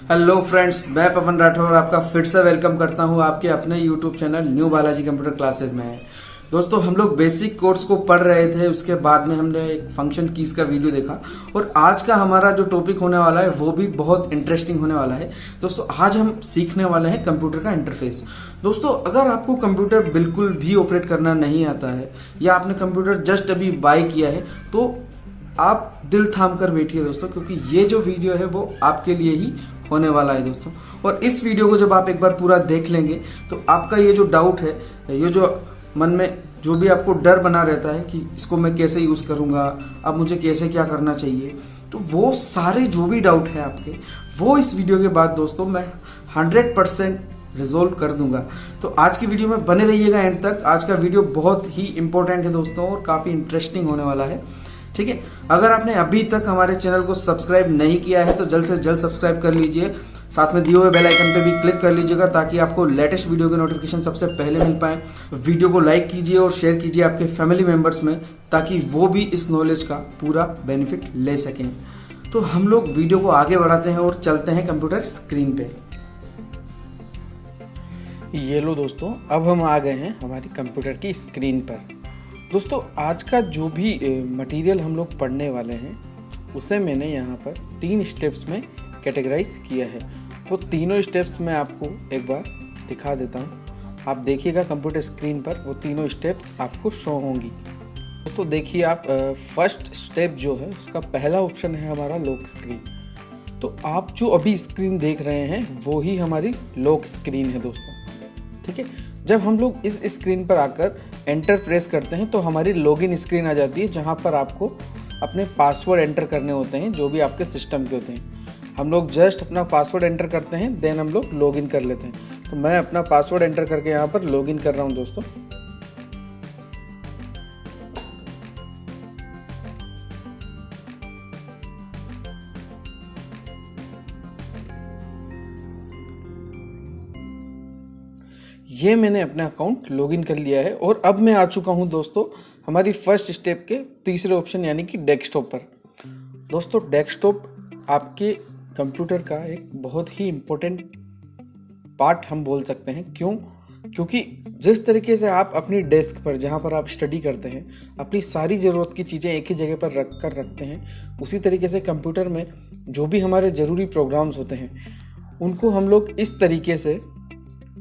Hello friends, मैं पवन राठौर आपका फिर से वेलकम करता हूं आपके अपने YouTube channel new Balaji computer classes में। दोस्तों, हम लोग बेसिक कोर्स को पढ़ रहे थे, उसके बाद में हमने एक फंक्शन कीज का वीडियो देखा और आज का हमारा जो टॉपिक होने वाला है वो भी बहुत इंटरेस्टिंग होने वाला है। दोस्तों, आज हम सीखने वाले हैं कंप्यूटर का इंटरफेस। दोस्तों, अगर आपको कंप्यूटर बिल्कुल भी ऑपरेट करना नहीं आता है या आपने कंप्यूटर जस्ट अभी बाय किया है तो आप दिल थाम कर बैठिए दोस्तों, क्योंकि ये जो वीडियो है वो आपके लिए ही होने वाला है दोस्तों। और इस वीडियो को जब आप एक बार पूरा देख लेंगे तो आपका ये जो डाउट है, ये जो मन में जो भी आपको डर बना रहता है कि इसको मैं कैसे यूज़ करूँगा, अब मुझे कैसे क्या करना चाहिए, तो वो सारे जो भी डाउट है आपके, वो इस वीडियो के बाद दोस्तों मैं 100% रिजोल्व कर दूंगा। तो आज की वीडियो में बने रहिएगा एंड तक। आज का वीडियो बहुत ही इंपॉर्टेंट है दोस्तों और काफ़ी इंटरेस्टिंग होने वाला है। ठीक है, अगर आपने अभी तक हमारे चैनल को सब्सक्राइब नहीं किया है तो जल्द से जल्द सब्सक्राइब कर लीजिए। साथ में दिए हुए बेल आइकन पे भी क्लिक कर लीजिएगा ताकि आपको लेटेस्ट वीडियो के नोटिफिकेशन सबसे पहले मिल पाए। वीडियो को लाइक कीजिए और शेयर कीजिए आपके फैमिली मेंबर्स में, ताकि वो भी इस नॉलेज का पूरा बेनिफिट ले सकें। तो हम लोग वीडियो को आगे बढ़ाते हैं और चलते हैं कंप्यूटर स्क्रीन पे। ये लो दोस्तों, अब हम आ गए हैं हमारी कंप्यूटर की स्क्रीन पर। दोस्तों, आज का जो भी मटेरियल हम लोग पढ़ने वाले हैं उसे मैंने यहाँ पर 3 स्टेप्स में कैटेगराइज किया है। वो तीनों स्टेप्स मैं आपको एक बार दिखा देता हूँ। आप देखिएगा कंप्यूटर स्क्रीन पर वो तीनों स्टेप्स आपको शो होंगी। दोस्तों देखिए आप, फर्स्ट स्टेप जो है उसका पहला ऑप्शन है हमारा लॉक स्क्रीन। तो आप जो अभी स्क्रीन देख रहे हैं वो ही हमारी लॉक स्क्रीन है दोस्तों। ठीक है, जब हम लोग इस स्क्रीन पर आकर एंटर प्रेस करते हैं तो हमारी लॉगिन स्क्रीन आ जाती है, जहां पर आपको अपने पासवर्ड एंटर करने होते हैं जो भी आपके सिस्टम के होते हैं। हम लोग जस्ट अपना पासवर्ड एंटर करते हैं, देन हम लोग लॉगिन कर लेते हैं। तो मैं अपना पासवर्ड एंटर करके यहाँ पर लॉगिन कर रहा हूँ दोस्तों। ये मैंने अपना अकाउंट लॉगिन कर लिया है और अब मैं आ चुका हूं दोस्तों हमारी फर्स्ट स्टेप के तीसरे ऑप्शन यानी कि डेस्कटॉप पर। दोस्तों, डेस्कटॉप आपके कंप्यूटर का एक बहुत ही इम्पोर्टेंट पार्ट हम बोल सकते हैं। क्यों? क्योंकि जिस तरीके से आप अपनी डेस्क पर, जहाँ पर आप स्टडी करते हैं, अपनी सारी ज़रूरत की चीज़ें एक ही जगह पर रख कर रखते हैं, उसी तरीके से कंप्यूटर में जो भी हमारे ज़रूरी प्रोग्राम्स होते हैं उनको हम लोग इस तरीके से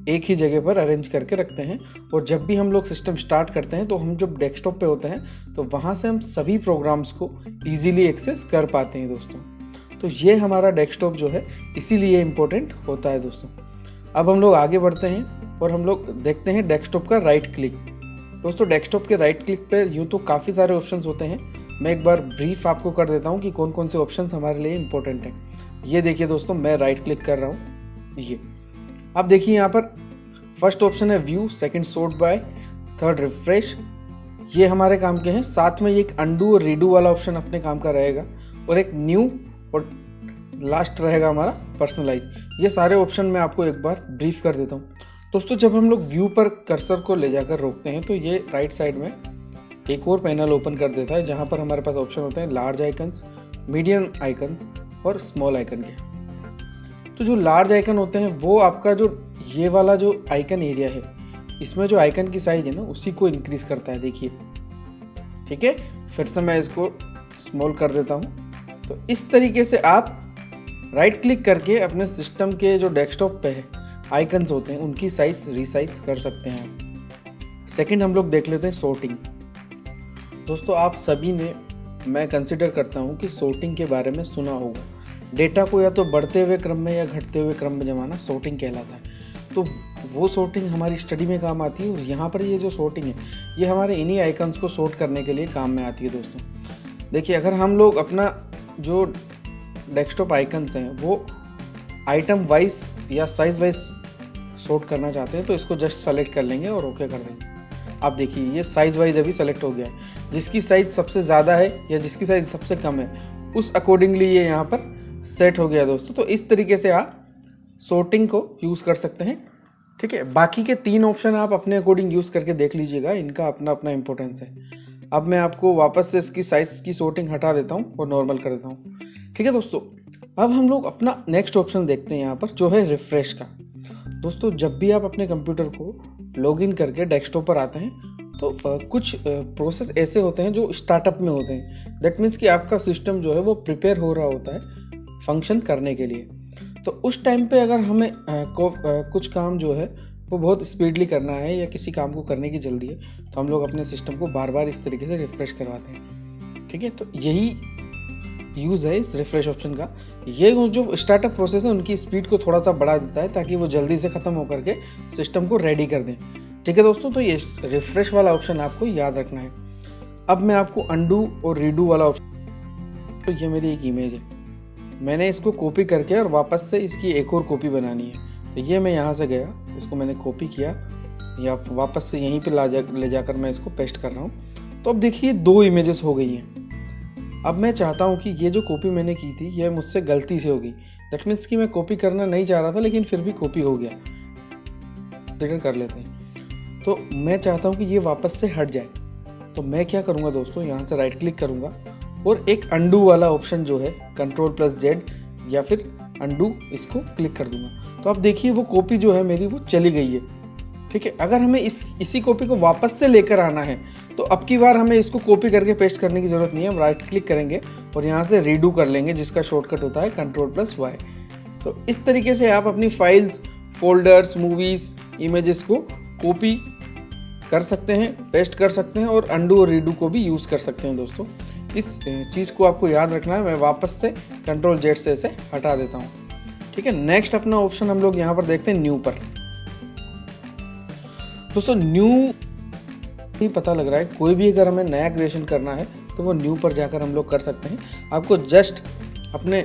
एक ही जगह पर अरेंज करके रखते हैं। और जब भी हम लोग सिस्टम स्टार्ट करते हैं तो हम जब डेस्कटॉप पे होते हैं तो वहाँ से हम सभी प्रोग्राम्स को इजीली एक्सेस कर पाते हैं दोस्तों। तो ये हमारा डेस्कटॉप जो है इसीलिए इम्पोर्टेंट होता है दोस्तों। अब हम लोग आगे बढ़ते हैं और हम लोग देखते हैं डेस्कटॉप का राइट क्लिक। दोस्तों, डेस्कटॉप के राइट क्लिक पर यूँ तो काफ़ी सारे ऑप्शन होते हैं। मैं एक बार ब्रीफ आपको कर देता हूँ कि कौन कौन से ऑप्शन हमारे लिए इम्पोर्टेंट हैं। ये देखिए दोस्तों, मैं राइट क्लिक कर रहा हूँ। ये आप देखिए यहाँ पर फर्स्ट ऑप्शन है view, second sort by, third refresh. ये हमारे काम के हैं। साथ में एक अंडू और रीडू वाला ऑप्शन अपने काम का रहेगा और एक न्यू, और लास्ट रहेगा हमारा पर्सनलाइज। ये सारे ऑप्शन मैं आपको एक बार ब्रीफ कर देता हूँ। दोस्तों, जब हम लोग व्यू पर कर्सर को ले जाकर रोकते हैं तो ये राइट साइड में एक और पैनल ओपन कर देता है, जहाँ पर हमारे पास ऑप्शन होते हैं लार्ज आइकन्स, मीडियम आइकन्स और स्मॉल आइकन के। तो जो लार्ज आइकन होते हैं वो आपका जो ये वाला जो आइकन एरिया है, इसमें जो आइकन की साइज है ना उसी को इंक्रीज करता है। देखिए, ठीक है, फिर से मैं इसको स्मॉल कर देता हूँ। तो इस तरीके से आप राइट क्लिक करके अपने सिस्टम के जो डेस्कटॉप पे है आइकन्स होते हैं उनकी साइज रिसाइज कर सकते हैं आप। सेकंड हम लोग देख लेते हैं सॉर्टिंग। दोस्तों, आप सभी ने, मैं कंसिडर करता हूँ कि सॉर्टिंग के बारे में सुना होगा। डेटा को या तो बढ़ते हुए क्रम में या घटते हुए क्रम में जमाना सॉर्टिंग कहलाता है। तो वो सॉर्टिंग हमारी स्टडी में काम आती है और यहाँ पर ये जो सॉर्टिंग है ये हमारे इन्हीं आइकन्स को सॉर्ट करने के लिए काम में आती है दोस्तों। देखिए, अगर हम लोग अपना जो डेस्कटॉप आइकन्स हैं वो आइटम वाइज या साइज वाइज सॉर्ट करना चाहते हैं तो इसको जस्ट सेलेक्ट कर लेंगे और ओके कर देंगे। आप देखिए, ये साइज वाइज अभी सेलेक्ट हो गया है। जिसकी साइज सबसे ज़्यादा है या जिसकी साइज सबसे कम है उस अकॉर्डिंगली ये यहाँ पर सेट हो गया दोस्तों। तो इस तरीके से आप सॉर्टिंग को यूज़ कर सकते हैं। ठीक है, बाकी के 3 ऑप्शन आप अपने अकॉर्डिंग यूज़ करके देख लीजिएगा, इनका अपना अपना इंपॉर्टेंस है। अब मैं आपको वापस से इसकी साइज की सॉर्टिंग हटा देता हूँ और नॉर्मल कर देता हूँ। ठीक है दोस्तों, अब हम लोग अपना नेक्स्ट ऑप्शन देखते हैं यहाँ पर, जो है रिफ्रेश का। दोस्तों जब भी आप अपने कंप्यूटर को लॉगिन करके डेस्कटॉप पर आते हैं तो कुछ प्रोसेस ऐसे होते हैं जो स्टार्टअप में होते हैं। दैट मीन्स कि आपका सिस्टम जो है वो प्रिपेयर हो रहा होता है फंक्शन करने के लिए। तो उस टाइम पे अगर हमें कुछ काम जो है वो बहुत स्पीडली करना है या किसी काम को करने की जल्दी है, तो हम लोग अपने सिस्टम को बार बार इस तरीके से रिफ्रेश करवाते हैं। ठीक है, तो यही यूज़ है इस रिफ्रेश ऑप्शन का। ये जो स्टार्टअप प्रोसेस है उनकी स्पीड को थोड़ा सा बढ़ा देता है ताकि वो जल्दी से ख़त्म होकर के सिस्टम को रेडी कर दें। ठीक है दोस्तों, तो ये रिफ्रेश वाला ऑप्शन आपको याद रखना है। अब मैं आपको अंडू और रीडू वाला ऑप्शन, तो ये मेरी एक इमेज है, मैंने इसको कॉपी करके और वापस से इसकी एक और कॉपी बनानी है। तो ये मैं यहाँ से गया, इसको मैंने कॉपी किया या वापस से यहीं पे ले जाकर मैं इसको पेस्ट कर रहा हूँ। तो अब देखिए 2 इमेजेस हो गई हैं। अब मैं चाहता हूँ कि ये जो कॉपी मैंने की थी ये मुझसे गलती से होगी। दैट मीन्स कि मैं कॉपी करना नहीं चाह रहा था लेकिन फिर भी कॉपी हो गया। कंसिडर कर लेते हैं। तो मैं चाहता हूँ कि ये वापस से हट जाए। तो मैं क्या करूँगा दोस्तों, यहाँ से राइट क्लिक करूँगा और एक अंडू वाला ऑप्शन जो है Ctrl+Z या फिर अंडू, इसको क्लिक कर दूंगा। तो आप देखिए वो कॉपी जो है मेरी वो चली गई है। ठीक है, अगर हमें इसी कॉपी को वापस से लेकर आना है तो अब की बार हमें इसको कॉपी करके पेस्ट करने की ज़रूरत नहीं है। हम राइट क्लिक करेंगे और यहाँ से रीडू कर लेंगे, जिसका शॉर्टकट होता है Ctrl+Y। तो इस तरीके से आप अपनी फाइल्स, फोल्डर्स, मूवीज़, इमेजेस को कॉपी कर सकते हैं, पेस्ट कर सकते हैं और अंडू और रीडू को भी यूज़ कर सकते हैं। दोस्तों इस चीज़ को आपको याद रखना है। मैं वापस से Ctrl+Z से इसे हटा देता हूँ। ठीक है, नेक्स्ट अपना ऑप्शन हम लोग यहाँ पर देखते हैं न्यू पर। दोस्तों न्यू ही पता लग रहा है, कोई भी अगर हमें नया क्रिएशन करना है तो वो न्यू पर जाकर हम लोग कर सकते हैं। आपको जस्ट अपने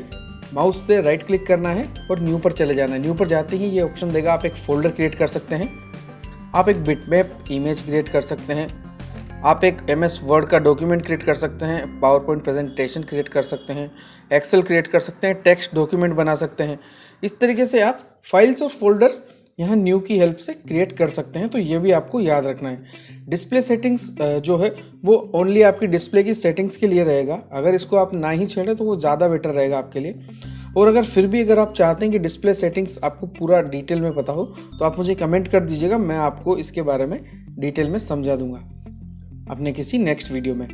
माउस से राइट क्लिक करना है और न्यू पर चले जाना है। न्यू पर जाते ही ये ऑप्शन देगा, आप एक फोल्डर क्रिएट कर सकते हैं, आप एक बिटमैप इमेज क्रिएट कर सकते हैं, आप एक MS वर्ड का डॉक्यूमेंट क्रिएट कर सकते हैं, पावरपॉइंट प्रेजेंटेशन क्रिएट कर सकते हैं, एक्सेल क्रिएट कर सकते हैं, टेक्स्ट डॉक्यूमेंट बना सकते हैं। इस तरीके से आप फाइल्स और फोल्डर्स यहाँ न्यू की हेल्प से क्रिएट कर सकते हैं। तो ये भी आपको याद रखना है। डिस्प्ले सेटिंग्स जो है वो ओनली आपकी डिस्प्ले की सेटिंग्स के लिए रहेगा। अगर इसको आप ना ही छेड़ें तो वो ज़्यादा बेटर रहेगा आपके लिए। और अगर फिर भी अगर आप चाहते हैं कि डिस्प्ले सेटिंग्स आपको पूरा डिटेल में पता हो तो आप मुझे कमेंट कर दीजिएगा, मैं आपको इसके बारे में डिटेल में समझा दूंगा अपने किसी नेक्स्ट वीडियो में।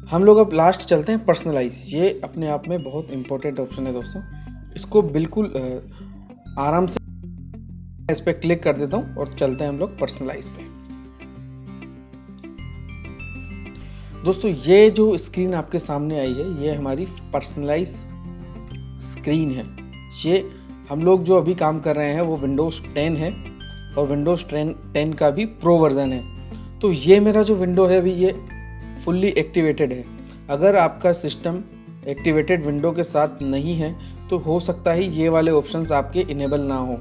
हम लोग अब लास्ट चलते हैं पर्सनलाइज। ये अपने आप में बहुत इंपॉर्टेंट ऑप्शन है दोस्तों। इसको बिल्कुल आराम से इस पर क्लिक कर देता हूँ और चलते हैं हम लोग पर्सनलाइज पे। दोस्तों ये जो स्क्रीन आपके सामने आई है ये हमारी पर्सनलाइज स्क्रीन है। ये हम लोग जो अभी काम कर रहे हैं वो विंडोज़ 10 है और विंडोज़ 10 का भी प्रो वर्जन है। तो ये मेरा जो विंडो है अभी ये फुल्ली एक्टिवेटेड है। अगर आपका सिस्टम एक्टिवेटेड विंडो के साथ नहीं है तो हो सकता है ये वाले ऑप्शंस आपके इनेबल ना हो।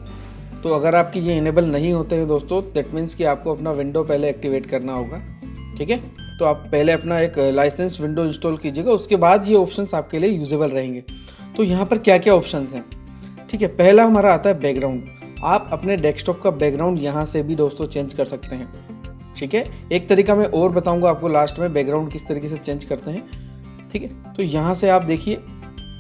तो अगर आपके ये इनेबल नहीं होते हैं दोस्तों, दैट मीन्स कि आपको अपना विंडो पहले एक्टिवेट करना होगा। ठीक है, तो आप पहले अपना एक लाइसेंस विंडो इंस्टॉल कीजिएगा, उसके बाद ये ऑप्शंस आपके लिए यूजेबल रहेंगे। तो यहाँ पर क्या क्या ऑप्शंस हैं, ठीक है, पहला हमारा आता है बैकग्राउंड। आप अपने डेस्कटॉप का बैकग्राउंड यहाँ से भी दोस्तों चेंज कर सकते हैं। ठीक है, एक तरीका मैं और बताऊँगा आपको लास्ट में बैकग्राउंड किस तरीके से चेंज करते हैं। ठीक है, तो यहाँ से आप देखिए,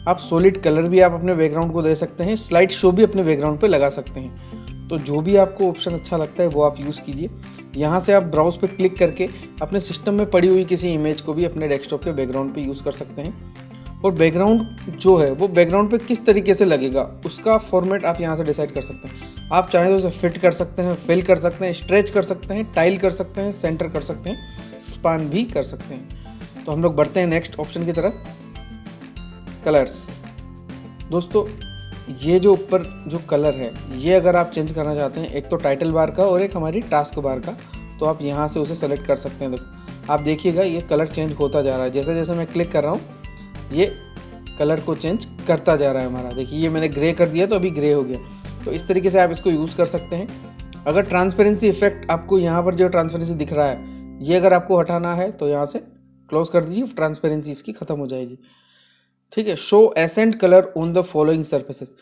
आप सॉलिड कलर भी आप अपने बैकग्राउंड को दे सकते हैं, स्लाइड शो भी अपने बैकग्राउंड पे लगा सकते हैं। तो जो भी आपको ऑप्शन अच्छा लगता है वो आप यूज़ कीजिए। यहाँ से आप ब्राउज पे क्लिक करके अपने सिस्टम में पड़ी हुई किसी इमेज को भी अपने डेस्कटॉप के बैकग्राउंड पे यूज़ कर सकते हैं। और बैकग्राउंड जो है वो बैकग्राउंड पे किस तरीके से लगेगा उसका फॉर्मेट आप यहाँ से डिसाइड कर सकते हैं। आप चाहें तो उसे फिट कर सकते हैं, फिल कर सकते हैं, स्ट्रेच कर सकते हैं, टाइल कर सकते हैं, सेंटर कर सकते हैं, स्पान भी कर सकते हैं। तो हम लोग बढ़ते हैं नेक्स्ट ऑप्शन की तरफ, कलर्स। दोस्तों ये जो ऊपर जो कलर है ये अगर आप चेंज करना चाहते हैं, एक तो टाइटल बार का और एक हमारी टास्क बार का, तो आप यहाँ से उसे सेलेक्ट कर सकते हैं। देखो आप देखिएगा ये कलर चेंज होता जा रहा है, जैसे जैसे मैं क्लिक कर रहा हूँ ये कलर को चेंज करता जा रहा है हमारा। देखिए ये मैंने ग्रे कर दिया तो अभी ग्रे हो गया। तो इस तरीके से आप इसको यूज़ कर सकते हैं। अगर ट्रांसपेरेंसी इफेक्ट आपको यहाँ पर जो ट्रांसपेरेंसी दिख रहा है ये अगर आपको हटाना है तो यहाँ से क्लोज कर दीजिए, ट्रांसपेरेंसी इसकी ख़त्म हो जाएगी। ठीक है, show accent colour on the following surfaces.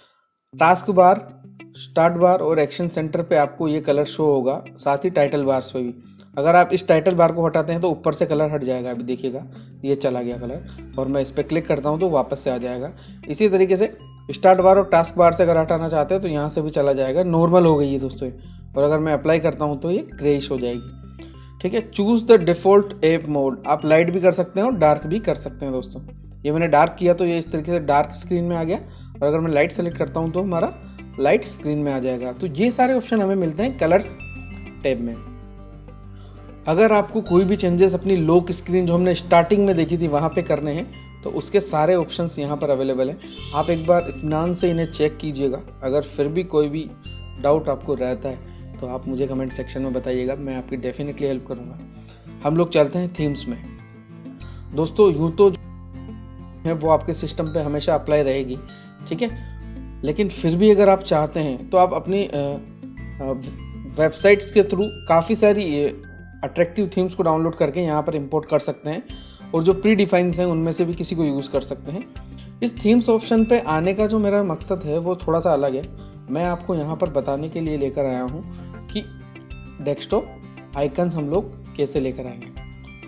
Taskbar, start bar और एक्शन सेंटर पे आपको ये कलर शो होगा, साथ ही टाइटल बार्स पे भी। अगर आप इस टाइटल बार को हटाते हैं तो ऊपर से कलर हट जाएगा। अभी देखिएगा ये चला गया कलर, और मैं इस पर क्लिक करता हूँ तो वापस से आ जाएगा। इसी तरीके से स्टार्ट बार और टास्क बार से अगर हटाना चाहते हैं तो यहाँ से भी चला जाएगा, नॉर्मल हो गई है दोस्तों। और अगर मैं अप्लाई करता हूँ तो ये ग्रेइश हो जाएगी। ठीक है, choose the default app mode, आप लाइट भी कर सकते हैं और डार्क भी कर सकते हैं दोस्तों। ये मैंने डार्क किया तो ये इस तरीके से डार्क स्क्रीन में आ गया, और अगर मैं लाइट सेलेक्ट करता हूँ तो हमारा लाइट स्क्रीन में आ जाएगा। तो ये सारे ऑप्शन हमें मिलते हैं कलर्स टैब में। अगर आपको कोई भी चेंजेस अपनी लॉक स्क्रीन जो हमने स्टार्टिंग में देखी थी वहाँ पे करने हैं तो उसके सारे ऑप्शंस यहाँ पर अवेलेबल हैं। आप एक बार इत्मीनान से इन्हें चेक कीजिएगा। अगर फिर भी कोई भी डाउट आपको रहता है तो आप मुझे कमेंट सेक्शन में बताइएगा, मैं आपकी डेफिनेटली हेल्प करूँगा। हम लोग चलते हैं थीम्स में। दोस्तों यूँ तो है वो आपके सिस्टम पे हमेशा अप्लाई रहेगी, ठीक है, लेकिन फिर भी अगर आप चाहते हैं तो आप अपनी वेबसाइट्स के थ्रू काफ़ी सारी अट्रैक्टिव थीम्स को डाउनलोड करके यहाँ पर इंपोर्ट कर सकते हैं, और जो प्री डिफाइंस हैं उनमें से भी किसी को यूज़ कर सकते हैं। इस थीम्स ऑप्शन पे आने का जो मेरा मकसद है वो थोड़ा सा अलग है। मैं आपको यहाँ पर बताने के लिए लेकर आया हूँ कि डेस्कटॉप आइकन्स हम लोग कैसे लेकर आएंगे।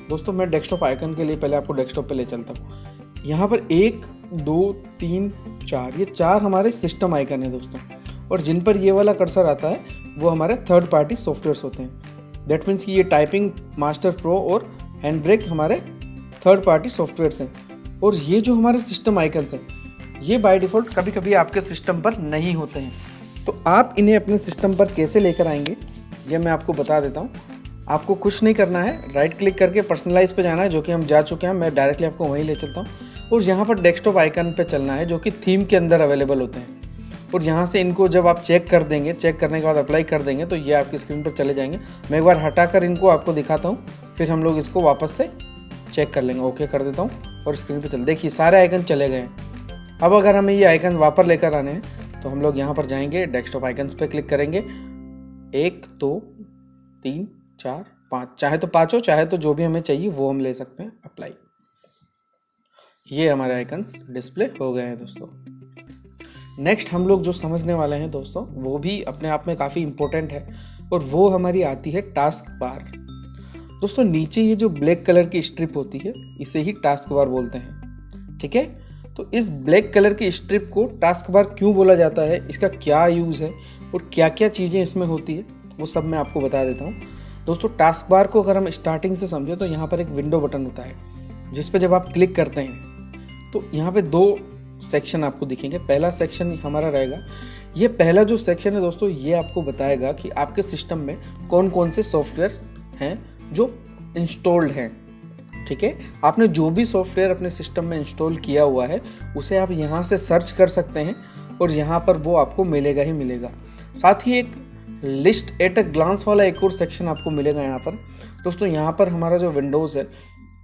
दोस्तों मैं डेस्कटॉप आइकन के लिए पहले आपको डेस्कटॉप पे ले चलता हूँ। यहाँ पर 1 2 3 4 ये 4 हमारे सिस्टम आइकन है दोस्तों, और जिन पर ये वाला कर्सर आता है वो हमारे थर्ड पार्टी सॉफ्टवेयर्स होते हैं। दैट मीन्स कि ये टाइपिंग मास्टर प्रो और हैंड ब्रेक हमारे थर्ड पार्टी सॉफ्टवेयर्स हैं। और ये जो हमारे सिस्टम आइकन्स हैं ये बाय डिफ़ॉल्ट कभी कभी आपके सिस्टम पर नहीं होते हैं, तो आप इन्हें अपने सिस्टम पर कैसे लेकर आएंगे ये मैं आपको बता देता हूँ। आपको कुछ नहीं करना है, राइट क्लिक करके पर्सनलाइज पे जाना है, जो कि हम जा चुके हैं। मैं डायरेक्टली आपको वहीं ले चलता हूँ, और यहाँ पर डेस्कटॉप आइकन पे चलना है जो कि थीम के अंदर अवेलेबल होते हैं। और यहाँ से इनको जब आप चेक कर देंगे, चेक करने के बाद अप्लाई कर देंगे तो ये आपकी स्क्रीन पर चले जाएंगे। मैं एक बार हटाकर इनको आपको दिखाता हूँ, फिर हम लोग इसको वापस से चेक कर लेंगे। ओके कर देता हूँ और स्क्रीन पे चल, देखिए सारे आइकन चले गए हैं। अब अगर हमें ये आइकन वापस लेकर आने हैं तो हम लोग यहाँ पर जाएंगे, डेस्कटॉप आइकन्स पे क्लिक करेंगे। 1 2 3 4 5, चाहे तो 5 हो, चाहे तो जो भी हमें चाहिए वो हम ले सकते हैं। अप्लाई, ये हमारे आइकन्स डिस्प्ले हो गए हैं दोस्तों। नेक्स्ट हम लोग जो समझने वाले हैं दोस्तों वो भी अपने आप में काफ़ी इम्पोर्टेंट है, और वो हमारी आती है टास्क बार। दोस्तों नीचे ये जो ब्लैक कलर की स्ट्रिप होती है इसे ही टास्क बार बोलते हैं, ठीक है। तो इस ब्लैक कलर की स्ट्रिप को टास्क बार क्यों बोला जाता है, इसका क्या यूज़ है और क्या क्या चीज़ें इसमें होती है वो सब मैं आपको बता देता हूँ। दोस्तों टास्क बार को अगर हम स्टार्टिंग से समझें तो यहाँ पर एक विंडो बटन होता है जिस पे जब आप क्लिक करते हैं तो यहाँ पे 2 सेक्शन आपको दिखेंगे। पहला सेक्शन हमारा रहेगा, ये पहला जो सेक्शन है दोस्तों ये आपको बताएगा कि आपके सिस्टम में कौन कौन से सॉफ्टवेयर हैं जो इंस्टॉल्ड हैं, ठीक है। आपने जो भी सॉफ्टवेयर अपने सिस्टम में इंस्टॉल किया हुआ है उसे आप यहाँ से सर्च कर सकते हैं, और यहाँ पर वो आपको मिलेगा ही मिलेगा। साथ ही एक लिस्ट एट अ ग्लांस वाला एक और सेक्शन आपको मिलेगा यहाँ पर। दोस्तों यहाँ पर हमारा जो विंडोज़ है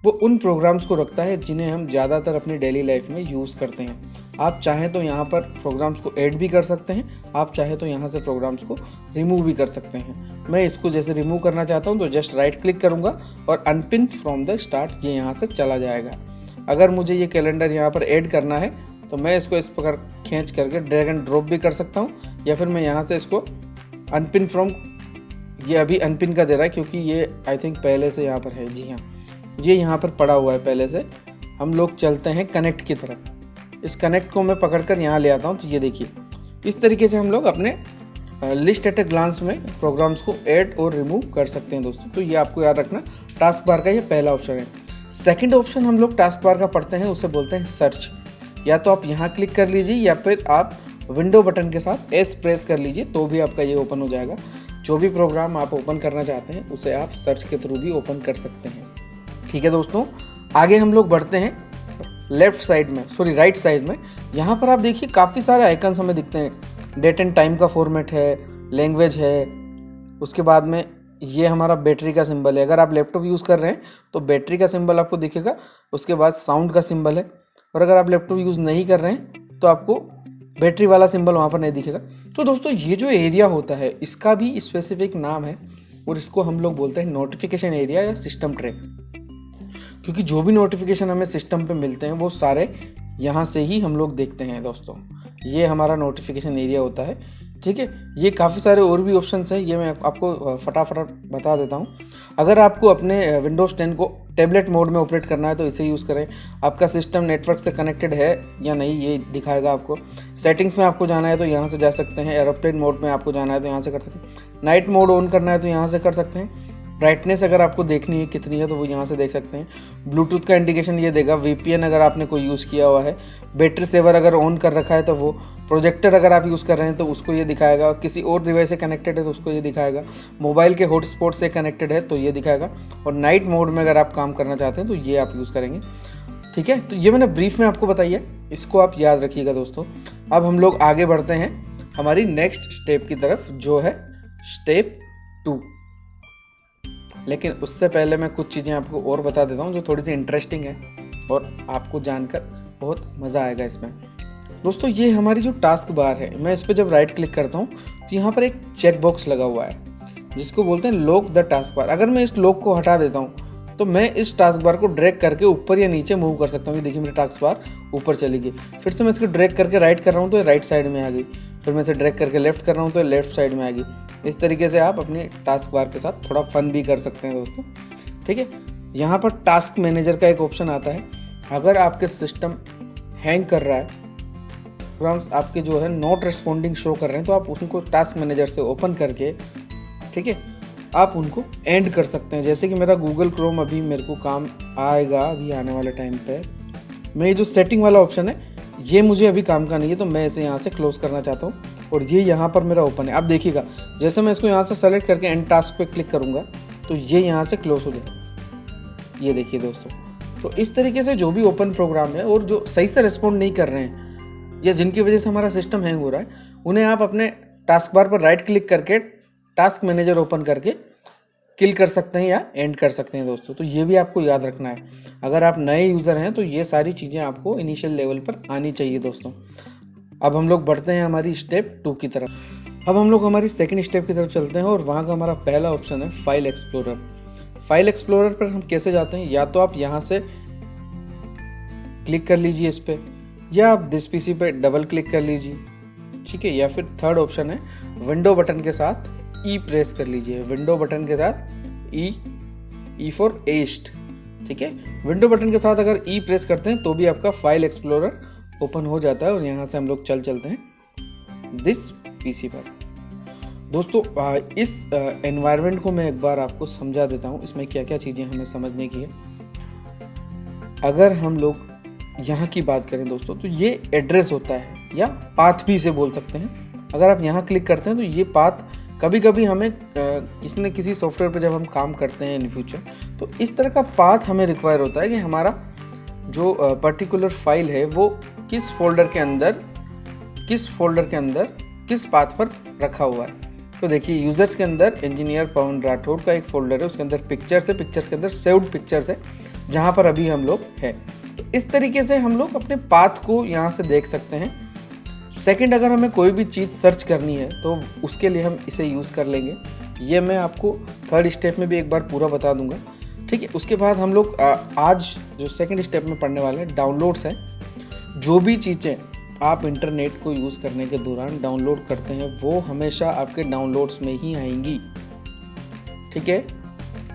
वो उन प्रोग्राम्स को रखता है जिन्हें हम ज़्यादातर अपनी डेली लाइफ में यूज़ करते हैं। आप चाहें तो यहाँ पर प्रोग्राम्स को ऐड भी कर सकते हैं, आप चाहें तो यहाँ से प्रोग्राम्स को रिमूव भी कर सकते हैं। मैं इसको जैसे रिमूव करना चाहता हूँ तो जस्ट राइट क्लिक करूँगा और अनपिन फ्रॉम द स्टार्ट ये यहाँ से चला जाएगा। अगर मुझे ये कैलेंडर यहाँ पर ऐड करना है तो मैं इसको इस प्रकार खींच करके ड्रैग एंड ड्रॉप भी कर सकता हूँ, या फिर मैं यहाँ से इसको अनपिन फ्रॉम, ये अभी अनपिन का दे रहा है क्योंकि ये आई थिंक पहले से यहाँ पर है। जी हाँ, ये यहाँ पर पड़ा हुआ है पहले से। हम लोग चलते हैं कनेक्ट की तरफ। इस कनेक्ट को मैं पकड़कर यहाँ ले आता हूँ, तो ये देखिए इस तरीके से हम लोग अपने लिस्ट एट ए ग्लांस में प्रोग्राम्स को ऐड और रिमूव कर सकते हैं दोस्तों। तो ये आपको याद रखना, टास्क बार का ये पहला ऑप्शन है। सेकंड ऑप्शन हम लोग टास्क बार का पढ़ते हैं, उसे बोलते हैं सर्च। या तो आप यहाँ क्लिक कर लीजिए या फिर आप विंडो बटन के साथ एस प्रेस कर लीजिए तो भी आपका ये ओपन हो जाएगा। जो भी प्रोग्राम आप ओपन करना चाहते हैं उसे आप सर्च के थ्रू भी ओपन कर सकते हैं, ठीक है दोस्तों। आगे हम लोग बढ़ते हैं लेफ्ट साइड में, सॉरी राइट साइड में। यहाँ पर आप देखिए काफ़ी सारे आइकन्स हमें दिखते हैं। डेट एंड टाइम का फॉर्मेट है, लैंग्वेज है, उसके बाद में ये हमारा बैटरी का सिंबल है। अगर आप लैपटॉप यूज़ कर रहे हैं तो बैटरी का सिंबल आपको दिखेगा, उसके बाद साउंड का सिंबल है। और अगर आप लैपटॉप यूज़ नहीं कर रहे हैं तो आपको बैटरी वाला सिंबल वहाँ पर नहीं दिखेगा। तो दोस्तों ये जो एरिया होता है इसका भी स्पेसिफिक नाम है, और इसको हम लोग बोलते हैं नोटिफिकेशन एरिया या सिस्टम ट्रे, क्योंकि जो भी नोटिफिकेशन हमें सिस्टम पे मिलते हैं वो सारे यहाँ से ही हम लोग देखते हैं दोस्तों। ये हमारा नोटिफिकेशन एरिया होता है, ठीक है। ये काफ़ी सारे और भी ऑप्शंस हैं, ये मैं आपको फटाफट बता देता हूँ। अगर आपको अपने विंडोज़ 10 को टैबलेट मोड में ऑपरेट करना है तो इसे यूज़ करें। आपका सिस्टम नेटवर्क से कनेक्टेड है या नहीं ये दिखाएगा आपको। सेटिंग्स में आपको जाना है तो यहाँ से जा सकते हैं। एरोप्लेन मोड में आपको जाना है तो यहाँ से कर सकते हैं। नाइट मोड ऑन करना है तो यहाँ से कर सकते हैं। ब्राइटनेस अगर आपको देखनी है कितनी है तो वो यहाँ से देख सकते हैं। ब्लूटूथ का इंडिकेशन ये देगा। वीपीएन अगर आपने कोई यूज़ किया हुआ है। बैटरी सेवर अगर ऑन कर रखा है तो वो। प्रोजेक्टर अगर आप यूज़ कर रहे हैं तो उसको ये दिखाएगा। किसी और डिवाइस से कनेक्टेड है तो उसको ये दिखाएगा। मोबाइल के हॉटस्पॉट से कनेक्टेड है तो ये दिखाएगा। और नाइट मोड में अगर आप काम करना चाहते हैं तो ये आप यूज़ करेंगे। ठीक है, तो ये मैंने ब्रीफ में आपको बताई है, इसको आप याद रखिएगा दोस्तों। अब हम लोग आगे बढ़ते हैं हमारी नेक्स्ट स्टेप की तरफ जो है स्टेप 2। लेकिन उससे पहले मैं कुछ चीज़ें आपको और बता देता हूँ जो थोड़ी सी इंटरेस्टिंग है और आपको जानकर बहुत मज़ा आएगा इसमें। दोस्तों ये हमारी जो टास्क बार है, मैं इस पर जब राइट क्लिक करता हूँ तो यहाँ पर एक चेक बॉक्स लगा हुआ है जिसको बोलते हैं लॉक द टास्क बार। अगर मैं इस लॉक को हटा देता हूँ तो मैं इस टास्क बार को ड्रैग करके ऊपर या नीचे मूव कर सकता हूँ। ये देखिए मेरी टास्क बार ऊपर चली गई। फिर से मैं इसको ड्रैग करके राइट कर रहा हूँ तो ये राइट साइड में आ गई। फिर मैं इसे ड्रैग करके लेफ्ट कर रहा हूँ तो लेफ्ट साइड में आ गई। इस तरीके से आप अपनी टास्क बार के साथ थोड़ा फन भी कर सकते हैं दोस्तों। ठीक है, यहाँ पर टास्क मैनेजर का एक ऑप्शन आता है। अगर आपके सिस्टम हैंग कर रहा है, प्रोग्राम्स आपके जो है नॉट रिस्पॉन्डिंग शो कर रहे हैं तो आप उनको टास्क मैनेजर से ओपन करके, ठीक है, आप उनको एंड कर सकते हैं। जैसे कि मेरा गूगल क्रोम अभी मेरे को काम आएगा अभी आने वाले टाइम पे। मैं ये जो सेटिंग वाला ऑप्शन है ये मुझे अभी काम का नहीं है तो मैं इसे यहाँ से क्लोज करना चाहता हूँ और ये यहाँ पर मेरा ओपन है। आप देखिएगा जैसे मैं इसको यहाँ से सेलेक्ट करके एंड टास्क पे क्लिक करूँगा तो ये यहाँ से क्लोज हो जाएगा। ये देखिए दोस्तों, तो इस तरीके से जो भी ओपन प्रोग्राम है और जो सही से रिस्पॉन्ड नहीं कर रहे हैं या जिनकी वजह से हमारा सिस्टम हैंग हो रहा है, उन्हें आप अपने टास्क बार पर राइट क्लिक करके टास्क मैनेजर ओपन करके किल कर सकते हैं या एंड कर सकते हैं दोस्तों। तो ये भी आपको याद रखना है। अगर आप नए यूज़र हैं तो ये सारी चीज़ें आपको इनिशियल लेवल पर आनी चाहिए दोस्तों। अब हम लोग बढ़ते हैं हमारी स्टेप 2 की तरफ। अब हम लोग हमारी सेकंड स्टेप की तरफ चलते हैं और वहाँ का हमारा पहला ऑप्शन है फाइल एक्सप्लोरर। फाइल एक्सप्लोरर पर हम कैसे जाते हैं, या तो आप यहाँ से क्लिक कर लीजिए इस पर, या आप दिस पीसी पे डबल क्लिक कर लीजिए, ठीक है, या फिर थर्ड ऑप्शन है विंडो बटन के साथ ई प्रेस कर लीजिए। विंडो बटन के साथ ई फॉर ईस्ट, ठीक है। विंडो बटन के साथ अगर ई प्रेस करते हैं तो भी आपका फाइल एक्सप्लोरर ओपन हो जाता है और यहाँ से हम लोग चलते हैं दिस पीसी पर। दोस्तों इस एनवायरनमेंट को मैं एक बार आपको समझा देता हूँ, इसमें क्या क्या चीज़ें हमें समझने की है। अगर हम लोग यहाँ की बात करें दोस्तों तो ये एड्रेस होता है या पाथ भी इसे बोल सकते हैं। अगर आप यहाँ क्लिक करते हैं तो ये पाथ कभी कभी हमें किसी न किसी सॉफ्टवेयर पर जब हम काम करते हैं इन फ्यूचर तो इस तरह का पाथ हमें रिक्वायर होता है कि हमारा जो पर्टिकुलर फाइल है वो किस फोल्डर के अंदर किस पाथ पर रखा हुआ है। तो देखिए यूजर्स के अंदर इंजीनियर पवन राठौड़ का एक फोल्डर है, उसके अंदर पिक्चर्स है, पिक्चर्स के अंदर सेव्ड पिक्चर्स है जहाँ पर अभी हम लोग हैं। तो इस तरीके से हम लोग अपने पाथ को यहाँ से देख सकते हैं। सेकंड, अगर हमें कोई भी चीज़ सर्च करनी है तो उसके लिए हम इसे यूज़ कर लेंगे। ये मैं आपको थर्ड स्टेप में भी एक बार पूरा बता दूंगा, ठीक है। उसके बाद हम लोग आज जो सेकंड स्टेप में पढ़ने वाले हैं डाउनलोड्स हैं। जो भी चीज़ें आप इंटरनेट को यूज़ करने के दौरान डाउनलोड करते हैं वो हमेशा आपके डाउनलोड्स में ही आएंगी, ठीक है।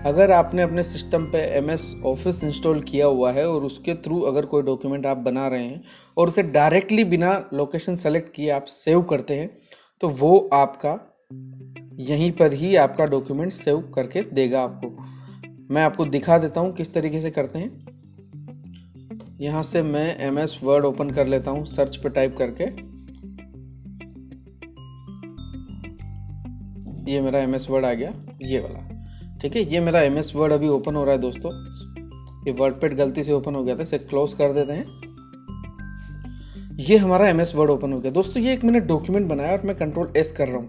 अगर आपने अपने सिस्टम पे MS ऑफिस इंस्टॉल किया हुआ है और उसके थ्रू अगर कोई डॉक्यूमेंट आप बना रहे हैं और उसे डायरेक्टली बिना लोकेशन सेलेक्ट किए आप सेव करते हैं तो वो आपका यहीं पर ही आपका डॉक्यूमेंट सेव करके देगा आपको। मैं आपको दिखा देता हूँ किस तरीके से करते हैं। यहाँ से मैं MS वर्ड ओपन कर लेता हूँ सर्च पे टाइप करके। ये मेरा MS वर्ड आ गया, ये वाला, ठीक है। ये मेरा MS वर्ड अभी ओपन हो रहा है दोस्तों। ये वर्डपैड गलती से ओपन हो गया था, इसे क्लोज कर देते हैं। ये हमारा MS वर्ड ओपन हो गया दोस्तों। ये एक मैंने डॉक्यूमेंट बनाया और मैं Ctrl S कर रहा हूँ।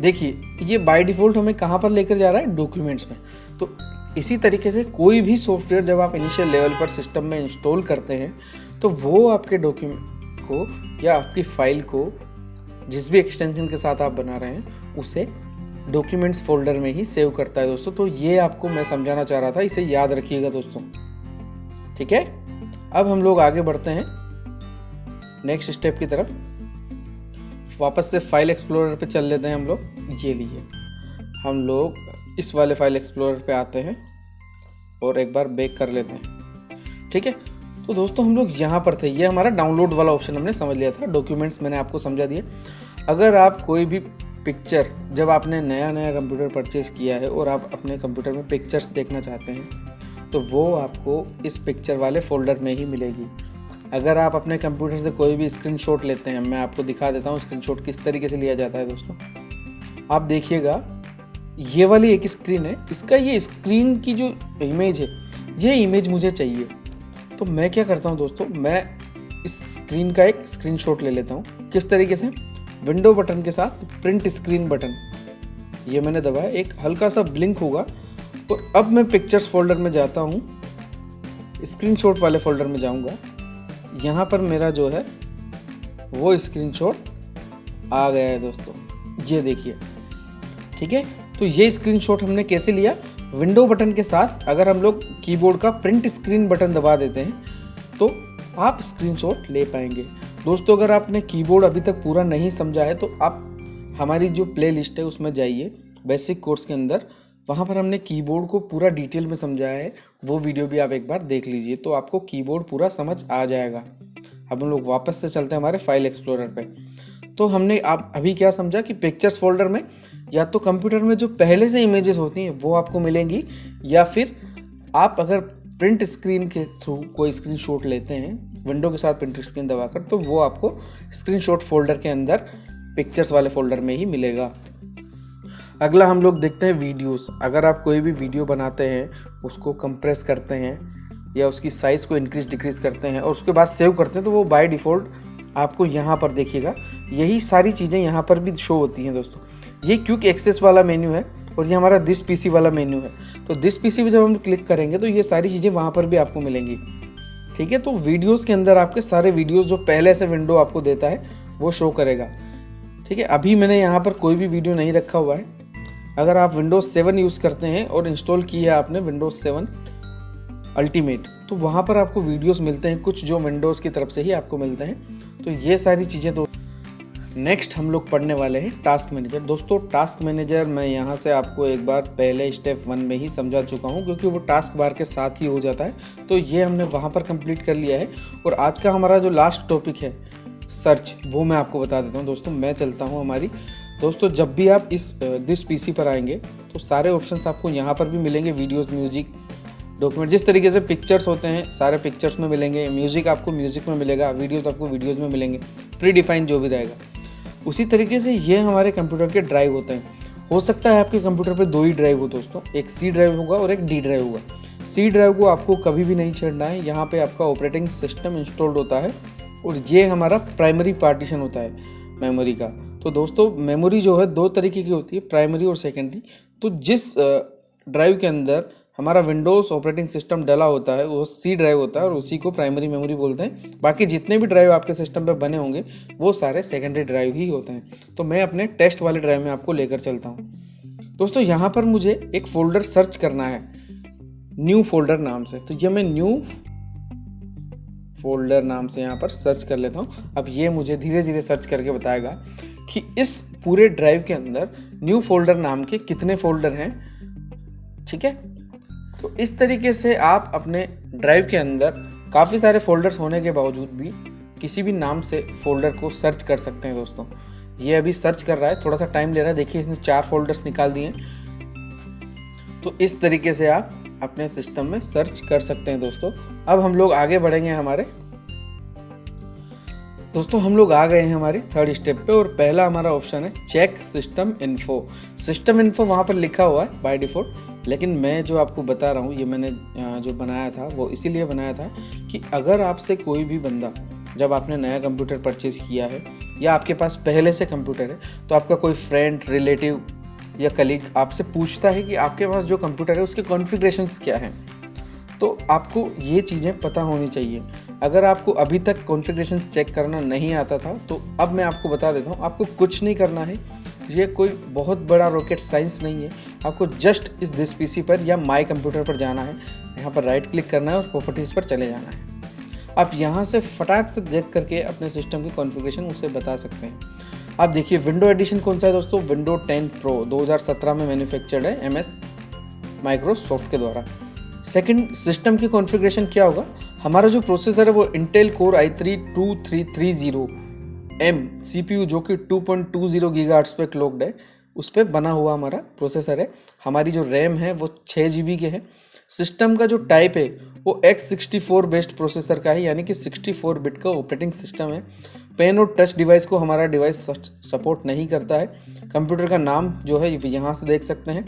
देखिए ये बाय डिफॉल्ट हमें कहाँ पर लेकर जा रहा है, डॉक्यूमेंट्स में। तो इसी तरीके से कोई भी सॉफ्टवेयर जब आप इनिशियल लेवल पर सिस्टम में इंस्टॉल करते हैं तो वो आपके डॉक्यूमेंट को या आपकी फाइल को जिस भी एक्सटेंशन के साथ आप बना रहे हैं उसे डॉक्यूमेंट्स फोल्डर में ही सेव करता है दोस्तों। तो ये आपको मैं समझाना चाह रहा था, इसे याद रखिएगा दोस्तों, ठीक है। अब हम लोग आगे बढ़ते हैं नेक्स्ट स्टेप की तरफ। वापस से फाइल एक्सप्लोरर पे चल लेते हैं हम लोग। ये लिए हम लोग इस वाले फाइल एक्सप्लोरर पे आते हैं और एक बार बैक कर लेते हैं। ठीक है, तो दोस्तों हम लोग यहाँ पर थे, ये हमारा डाउनलोड वाला ऑप्शन हमने समझ लिया था, डॉक्यूमेंट्स मैंने आपको समझा दिया। अगर आप कोई भी पिक्चर, जब आपने नया कंप्यूटर परचेज़ किया है और आप अपने कंप्यूटर में पिक्चर्स देखना चाहते हैं तो वो आपको इस पिक्चर वाले फोल्डर में ही मिलेगी। अगर आप अपने कंप्यूटर से कोई भी स्क्रीनशॉट लेते हैं, मैं आपको दिखा देता हूँ स्क्रीनशॉट किस तरीके से लिया जाता है। दोस्तों आप देखिएगा, ये वाली एक स्क्रीन है, इसका ये स्क्रीन की जो इमेज है, ये इमेज मुझे चाहिए। तो मैं क्या करता हूँ दोस्तों, मैं इस स्क्रीन का एक स्क्रीनशॉट ले लेता हूँ। किस तरीके से? विंडो बटन के साथ प्रिंट स्क्रीन बटन, ये मैंने दबाया, एक हल्का सा ब्लिंक होगा और अब मैं पिक्चर्स फोल्डर में जाता हूँ, स्क्रीनशॉट वाले फोल्डर में जाऊँगा। यहाँ पर मेरा जो है वो स्क्रीनशॉट आ गया है दोस्तों, ये देखिए। ठीक है, तो ये स्क्रीनशॉट हमने कैसे लिया? विंडो बटन के साथ अगर हम लोग कीबोर्ड का प्रिंट स्क्रीन बटन दबा देते हैं तो आप स्क्रीनशॉट ले पाएंगे। दोस्तों अगर आपने कीबोर्ड अभी तक पूरा नहीं समझा है तो आप हमारी जो प्लेलिस्ट है उसमें जाइए, बेसिक कोर्स के अंदर, वहाँ पर हमने कीबोर्ड को पूरा डिटेल में समझाया है, वो वीडियो भी आप एक बार देख लीजिए तो आपको कीबोर्ड पूरा समझ आ जाएगा। अब हम लोग वापस से चलते हैं हमारे फाइल एक्सप्लोरर पे। तो हमने आप अभी क्या समझा कि पिक्चर्स फोल्डर में या तो कंप्यूटर में जो पहले से इमेजेस होती हैं वो आपको मिलेंगी, या फिर आप अगर प्रिंट स्क्रीन के थ्रू कोई स्क्रीनशॉट लेते हैं विंडो के साथ प्रिंट स्क्रीन दबाकर, तो वो आपको स्क्रीनशॉट फोल्डर के अंदर पिक्चर्स वाले फोल्डर में ही मिलेगा। अगला हम लोग देखते हैं वीडियोस। अगर आप कोई भी वीडियो बनाते हैं, उसको कंप्रेस करते हैं या उसकी साइज़ को इंक्रीज डिक्रीज करते हैं और उसके बाद सेव करते हैं, तो वो बाय डिफ़ॉल्ट आपको यहाँ पर देखिएगा, यही सारी चीज़ें यहाँ पर भी शो होती हैं दोस्तों। ये क्विक एक्सेस वाला मेन्यू है और ये हमारा दिस पीसी वाला मेन्यू है। तो दिस पीसी पे जब हम क्लिक करेंगे तो ये सारी चीज़ें वहाँ पर भी आपको मिलेंगी। ठीक है, तो वीडियोस के अंदर आपके सारे वीडियोस जो पहले से विंडो आपको देता है वो शो करेगा। ठीक है, अभी मैंने यहाँ पर कोई भी वीडियो नहीं रखा हुआ है। अगर आप विंडोज़ 7 यूज़ करते हैं और इंस्टॉल किया है आपने विंडोज़ 7 अल्टीमेट, तो वहाँ पर आपको वीडियोस मिलते हैं कुछ जो विंडोज़ की तरफ से ही आपको मिलते हैं। तो ये सारी चीज़ें। तो नेक्स्ट हम लोग पढ़ने वाले हैं टास्क मैनेजर। दोस्तों टास्क मैनेजर मैं यहाँ से आपको एक बार पहले स्टेप 1 में ही समझा चुका हूँ, क्योंकि वो टास्क बार के साथ ही हो जाता है। तो ये हमने वहाँ पर कंप्लीट कर लिया है। और आज का हमारा जो लास्ट टॉपिक है सर्च, वो मैं आपको बता देता हूँ। दोस्तों मैं चलता हूँ हमारी, दोस्तों जब भी आप दिस पीसी पर आएंगे तो सारे ऑप्शंस आपको यहाँ पर भी मिलेंगे, वीडियोज़, म्यूजिक, डॉक्यूमेंट। जिस तरीके से पिक्चर्स होते हैं सारे पिक्चर्स में मिलेंगे, म्यूज़िक आपको म्यूज़िक में मिलेगा, वीडियोज़ आपको वीडियोज़ में मिलेंगे, प्री डिफाइन जो भी रहेगा। उसी तरीके से ये हमारे कंप्यूटर के ड्राइव होते हैं। हो सकता है आपके कंप्यूटर पे 2 ही ड्राइव हो दोस्तों, एक सी ड्राइव होगा और एक डी ड्राइव होगा। सी ड्राइव को आपको कभी भी नहीं छेड़ना है, यहाँ पे आपका ऑपरेटिंग सिस्टम इंस्टॉल्ड होता है और ये हमारा प्राइमरी पार्टीशन होता है मेमोरी का। तो दोस्तों मेमोरी जो है 2 तरीके की होती है, प्राइमरी और सेकेंडरी। तो जिस ड्राइव के अंदर हमारा विंडोज़ ऑपरेटिंग सिस्टम डला होता है वो सी ड्राइव होता है और उसी को प्राइमरी मेमोरी बोलते हैं। बाकी जितने भी ड्राइव आपके सिस्टम पे बने होंगे वो सारे सेकेंडरी ड्राइव ही होते हैं। तो मैं अपने टेस्ट वाले ड्राइव में आपको लेकर चलता हूँ। दोस्तों यहाँ पर मुझे एक फ़ोल्डर सर्च करना है न्यू फोल्डर नाम से, तो ये मैं न्यू फोल्डर नाम से यहाँ पर सर्च कर लेता हूँ। अब ये मुझे धीरे धीरे सर्च करके बताएगा कि इस पूरे ड्राइव के अंदर न्यू फोल्डर नाम के कितने फोल्डर हैं। ठीक है, तो इस तरीके से आप अपने ड्राइव के अंदर काफ़ी सारे फोल्डर्स होने के बावजूद भी किसी भी नाम से फोल्डर को सर्च कर सकते हैं। दोस्तों ये अभी सर्च कर रहा है, थोड़ा सा टाइम ले रहा है। देखिए इसने 4 फोल्डर्स निकाल दिए। तो इस तरीके से आप अपने सिस्टम में सर्च कर सकते हैं। दोस्तों अब हम लोग आगे बढ़ेंगे हमारे। दोस्तों हम लोग आ गए हैं हमारी 3rd स्टेप पे और पहला हमारा ऑप्शन है check system info. System info वहाँ पर लिखा हुआ है बाय डिफ़ॉल्ट, लेकिन मैं जो आपको बता रहा हूँ ये मैंने जो बनाया था वो इसीलिए बनाया था कि अगर आपसे कोई भी बंदा, जब आपने नया कंप्यूटर परचेज़ किया है या आपके पास पहले से कंप्यूटर है, तो आपका कोई फ्रेंड, रिलेटिव या कलीग आपसे पूछता है कि आपके पास जो कंप्यूटर है उसके कॉन्फ़िगरेशंस क्या हैं, तो आपको ये चीज़ें पता होनी चाहिए। अगर आपको अभी तक कॉन्फ़िगरेशन चेक करना नहीं आता था तो अब मैं आपको बता देता हूँ, आपको कुछ नहीं करना है। ये कोई बहुत बड़ा रॉकेट साइंस नहीं है। आपको जस्ट इस दिस पीसी पर या माई कंप्यूटर पर जाना है, यहाँ पर राइट क्लिक करना है और प्रॉपर्टीज़ पर चले जाना है। आप यहाँ से फटाक से देख करके अपने सिस्टम की कॉन्फ़िगरेशन उसे बता सकते हैं। आप देखिए विंडो एडिशन कौन सा है दोस्तों, विंडो 10 प्रो 2017 में मैन्युफैक्चर्ड है MS माइक्रोसॉफ्ट के द्वारा। सेकंड, सिस्टम की कॉन्फ़िगरेशन क्या होगा, हमारा जो प्रोसेसर है वो Intel core i3 2330M CPU जो कि 2.20 गीगाहर्ट्ज़ पे क्लॉक्ड है, उस पर बना हुआ हमारा प्रोसेसर है। हमारी जो रैम है वो 6 GB के है। सिस्टम का जो टाइप है वो X64 बेस्ड प्रोसेसर का है, यानी कि 64 बिट का ऑपरेटिंग सिस्टम है। पेन और टच डिवाइस को हमारा डिवाइस सपोर्ट नहीं करता है। कंप्यूटर का नाम जो है यहाँ से देख सकते हैं,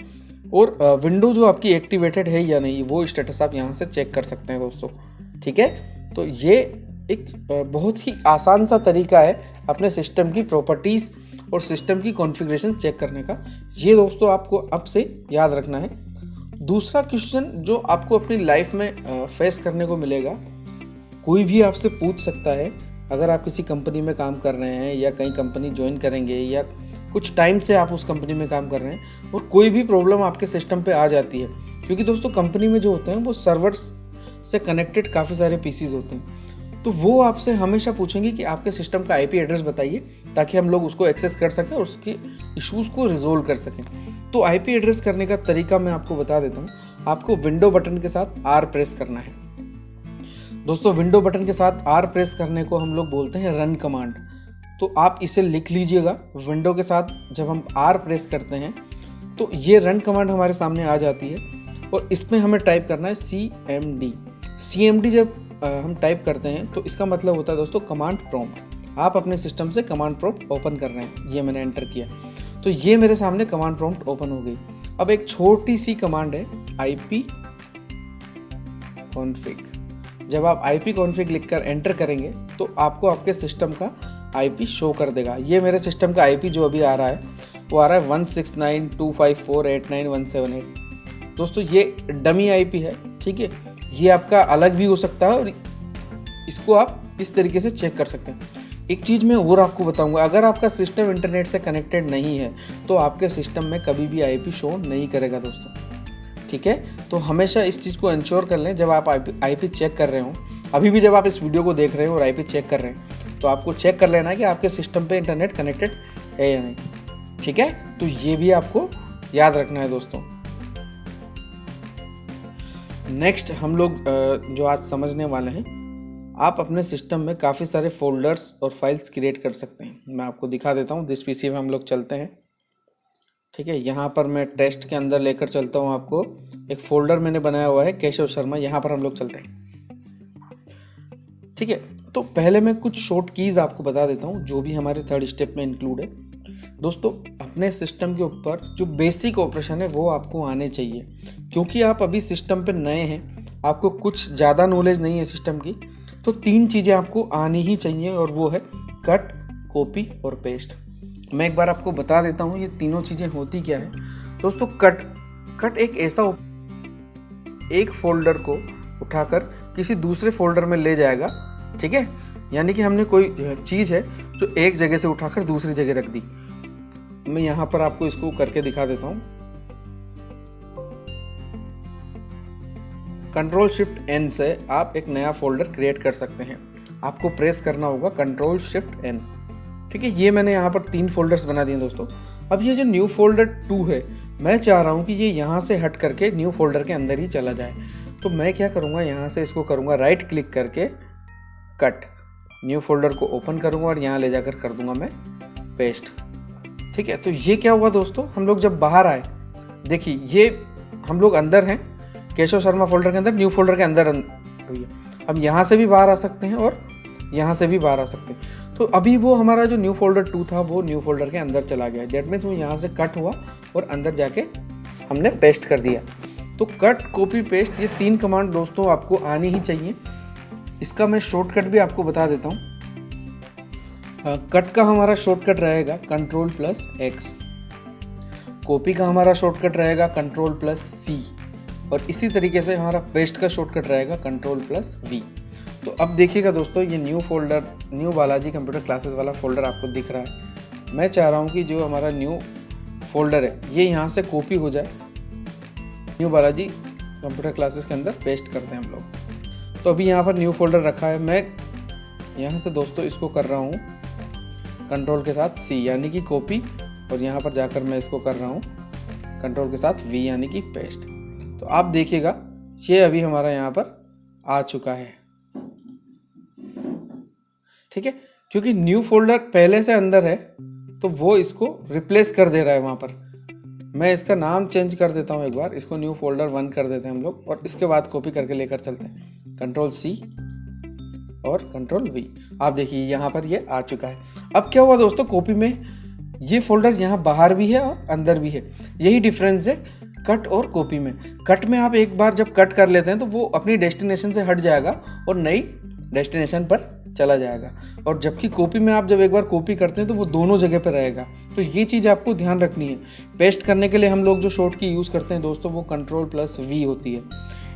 और विंडो जो आपकी एक्टिवेटेड है या नहीं वो स्टेटस आप यहाँ से चेक कर सकते हैं दोस्तों। ठीक है, तो ये एक बहुत ही आसान सा तरीका है अपने सिस्टम की प्रॉपर्टीज़ और सिस्टम की कॉन्फ़िगरेशन चेक करने का। ये दोस्तों आपको अब से याद रखना है। दूसरा क्वेश्चन जो आपको अपनी लाइफ में फेस करने को मिलेगा, कोई भी आपसे पूछ सकता है अगर आप किसी कंपनी में काम कर रहे हैं या कहीं कंपनी ज्वाइन करेंगे या कुछ टाइम से आप उस कंपनी में काम कर रहे हैं और कोई भी प्रॉब्लम आपके सिस्टम पे आ जाती है, क्योंकि दोस्तों कंपनी में जो होते हैं वो सर्वर्स से कनेक्टेड काफ़ी सारे पीसीज होते हैं, तो वो आपसे हमेशा पूछेंगे कि आपके सिस्टम का IP एड्रेस बताइए ताकि हम लोग उसको एक्सेस कर सकें और उसके इश्यूज़ को रिजोल्व कर सकें। तो IP एड्रेस करने का तरीका मैं आपको बता देता हूँ। आपको विंडो बटन के साथ R प्रेस करना है दोस्तों। विंडो बटन के साथ R प्रेस करने को हम लोग बोलते हैं रन कमांड, तो आप इसे लिख लीजिएगा। विंडो के साथ जब हम R प्रेस करते हैं तो ये रन कमांड हमारे सामने आ जाती है, और इसमें हमें टाइप करना है CMD जब हम टाइप करते हैं तो इसका मतलब होता है दोस्तों कमांड प्रॉम्प्ट। आप अपने सिस्टम से कमांड प्रॉम्प्ट ओपन कर रहे हैं, ये मैंने एंटर किया तो ये मेरे सामने कमांड प्रॉम्प्ट ओपन हो गई। अब एक छोटी सी कमांड है IP config। जब आप IP config लिखकर एंटर करेंगे तो आपको आपके सिस्टम का IP शो कर देगा। ये मेरे सिस्टम का IP जो अभी आ रहा है वो आ रहा है 169.254.89178। दोस्तों ये डमी IP है, ठीक है। ये आपका अलग भी हो सकता है और इसको आप इस तरीके से चेक कर सकते हैं। एक चीज़ मैं और आपको बताऊंगा, अगर आपका सिस्टम इंटरनेट से कनेक्टेड नहीं है तो आपके सिस्टम में कभी भी IP शो नहीं करेगा दोस्तों। ठीक है, तो हमेशा इस चीज़ को इंश्योर कर लें जब आप IP चेक कर रहे हो। अभी भी जब आप इस वीडियो को देख रहे हो और IP चेक कर रहे हैं तो आपको चेक कर लेना है कि आपके सिस्टम पे इंटरनेट कनेक्टेड है या नहीं। ठीक है, तो ये भी आपको याद रखना है दोस्तों। नेक्स्ट हम लोग जो आज समझने वाले हैं, आप अपने सिस्टम में काफ़ी सारे फोल्डर्स और फाइल्स क्रिएट कर सकते हैं। मैं आपको दिखा देता हूँ। जिस PC में हम लोग चलते हैं, ठीक है, यहाँ पर मैं टेस्ट के अंदर लेकर चलता हूँ आपको। एक फोल्डर मैंने बनाया हुआ है केशव शर्मा, यहाँ पर हम लोग चलते हैं। ठीक है, तो पहले मैं कुछ शॉर्ट कीज़ आपको बता देता हूँ जो भी हमारे थर्ड स्टेप में इंक्लूड है। दोस्तों अपने सिस्टम के ऊपर जो बेसिक ऑपरेशन है वो आपको आने चाहिए, क्योंकि आप अभी सिस्टम पे नए हैं, आपको कुछ ज़्यादा नॉलेज नहीं है सिस्टम की। तो 3 चीज़ें आपको आनी ही चाहिए और वो है कट, कॉपी और पेस्ट। मैं एक बार आपको बता देता हूँ ये तीनों चीज़ें होती क्या है दोस्तों। कट एक ऐसा एक फोल्डर को उठाकर किसी दूसरे फोल्डर में ले जाएगा। ठीक है, यानी कि हमने कोई चीज़ है जो एक जगह से उठाकर दूसरी जगह रख दी। मैं यहाँ पर आपको इसको करके दिखा देता हूँ। Ctrl+Shift+N से आप एक नया फोल्डर क्रिएट कर सकते हैं। आपको प्रेस करना होगा Ctrl+Shift+N। ठीक है, ये मैंने यहाँ पर 3 फोल्डर्स बना दिए दोस्तों। अब ये जो न्यू फोल्डर 2 है, मैं चाह रहा हूँ कि ये यहाँ से हट करके न्यू फोल्डर के अंदर ही चला जाए। तो मैं क्या करूँगा, यहाँ से इसको करूँगा राइट क्लिक करके कट, न्यू फोल्डर को ओपन करूँगा और यहाँ ले जाकर कर दूँगा मैं पेस्ट। ठीक है, तो ये क्या हुआ दोस्तों, हम लोग जब बाहर आए, देखिए ये हम लोग अंदर हैं केशव शर्मा फोल्डर के अंदर, न्यू फोल्डर के अंदर अब यहाँ से भी बाहर आ सकते हैं और यहाँ से भी बाहर आ सकते हैं। तो अभी वो हमारा जो न्यू फोल्डर 2 था वो न्यू फोल्डर के अंदर चला गया। दैट मीन्स वो यहाँ से कट हुआ और अंदर जाके हमने पेस्ट कर दिया। तो कट, कॉपी, पेस्ट, ये 3 कमांड दोस्तों आपको आनी ही चाहिए। इसका मैं शॉर्टकट भी आपको बता देता हूँ। कट का हमारा शॉर्टकट रहेगा Ctrl+X, कॉपी का हमारा शॉर्टकट रहेगा Ctrl+C, और इसी तरीके से हमारा पेस्ट का शॉर्टकट रहेगा Ctrl+V। तो अब देखिएगा दोस्तों, ये new folder, new Balaji computer classes वाला फोल्डर आपको दिख रहा है। मैं चाह रहा हूँ कि जो हमारा न्यू फोल्डर है ये यहाँ से कॉपी हो जाए, न्यू बालाजी कंप्यूटर क्लासेस के अंदर पेस्ट करते हैं हम लोग। तो अभी यहाँ पर न्यू फोल्डर रखा है, मैं यहाँ से दोस्तों इसको कर रहा हूँ कंट्रोल के साथ C यानी कि कॉपी, और यहाँ पर जाकर मैं इसको कर रहा हूँ कंट्रोल के साथ V यानी कि पेस्ट। तो आप देखिएगा ये अभी हमारा यहाँ पर आ चुका है, ठीक है, क्योंकि न्यू फोल्डर पहले से अंदर है तो वो इसको रिप्लेस कर दे रहा है वहाँ पर। मैं इसका नाम चेंज कर देता हूँ एक बार, इसको न्यू फोल्डर 1 कर देते हैं हम लोग, और इसके बाद कॉपी करके लेकर चलते हैं कंट्रोल C और कंट्रोल V। आप देखिए यहाँ पर ये आ चुका है। अब क्या हुआ दोस्तों, कॉपी में ये फोल्डर यहाँ बाहर भी है और अंदर भी है, यही डिफरेंस है कट और कॉपी में। कट में आप एक बार जब कट कर लेते हैं तो वो अपनी डेस्टिनेशन से हट जाएगा और नई डेस्टिनेशन पर चला जाएगा, और जबकि कॉपी में आप जब एक बार कॉपी करते हैं तो वो दोनों जगह पर रहेगा। तो ये चीज़ आपको ध्यान रखनी है। पेस्ट करने के लिए हम लोग जो शॉर्ट की यूज़ करते हैं दोस्तों वो कंट्रोल+V होती है।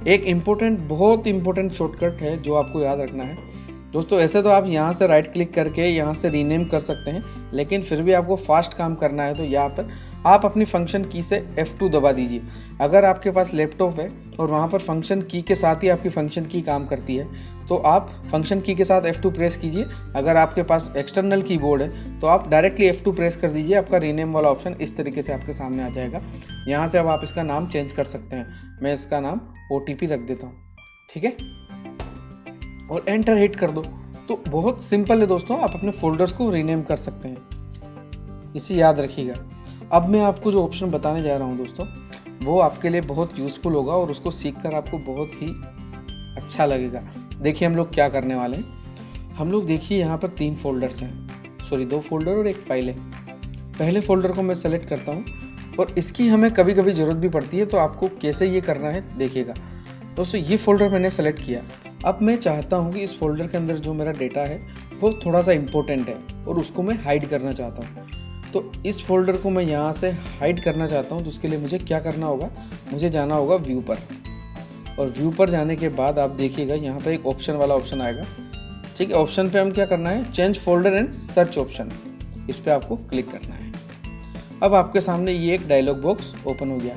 एक इम्पोर्टेंट, बहुत इंपॉर्टेंट शॉर्टकट है जो आपको याद रखना है दोस्तों। ऐसे तो आप यहाँ से राइट क्लिक करके यहाँ से रीनेम कर सकते हैं, लेकिन फिर भी आपको फास्ट काम करना है तो यहाँ पर आप अपनी फंक्शन की से F2 दबा दीजिए। अगर आपके पास लैपटॉप है और वहाँ पर फंक्शन की के साथ ही आपकी फंक्शन की काम करती है तो आप फंक्शन की के साथ F2 प्रेस कीजिए। अगर आपके पास एक्सटर्नल कीबोर्ड है तो आप डायरेक्टली F2 प्रेस कर दीजिए, आपका रीनेम वाला ऑप्शन इस तरीके से आपके सामने आ जाएगा। यहाँ से अब आप इसका नाम चेंज कर सकते हैं। मैं इसका नाम OTP रख देता हूँ, ठीक है, और एंटर हिट कर दो। तो बहुत सिंपल है दोस्तों, आप अपने फोल्डर्स को रीनेम कर सकते हैं, इसे याद रखिएगा। अब मैं आपको जो ऑप्शन बताने जा रहा हूँ दोस्तों वो आपके लिए बहुत यूज़फुल होगा और उसको सीखकर आपको बहुत ही अच्छा लगेगा। देखिए हम लोग क्या करने वाले हैं। हम लोग देखिए यहाँ पर 3 फोल्डर्स हैं, सॉरी 2 फोल्डर और एक फाइल है। पहले फोल्डर को मैं सेलेक्ट करता हूँ और इसकी हमें कभी कभी ज़रूरत भी पड़ती है, तो आपको कैसे ये करना है देखिएगा दोस्तों। ये फोल्डर मैंने सेलेक्ट किया। अब मैं चाहता हूँ कि इस फोल्डर के अंदर जो मेरा डेटा है वो थोड़ा सा इम्पोर्टेंट है और उसको मैं हाइड करना चाहता हूँ। तो इस फोल्डर को मैं यहाँ से हाइड करना चाहता हूँ, तो उसके लिए मुझे क्या करना होगा, मुझे जाना होगा व्यू पर, और व्यू पर जाने के बाद आप देखिएगा यहाँ पर एक ऑप्शन वाला ऑप्शन आएगा, ठीक है। ऑप्शन पे हम क्या करना है, change folder and search option, इस पर आपको क्लिक करना है। अब आपके सामने ये एक डायलॉग बॉक्स ओपन हो गया।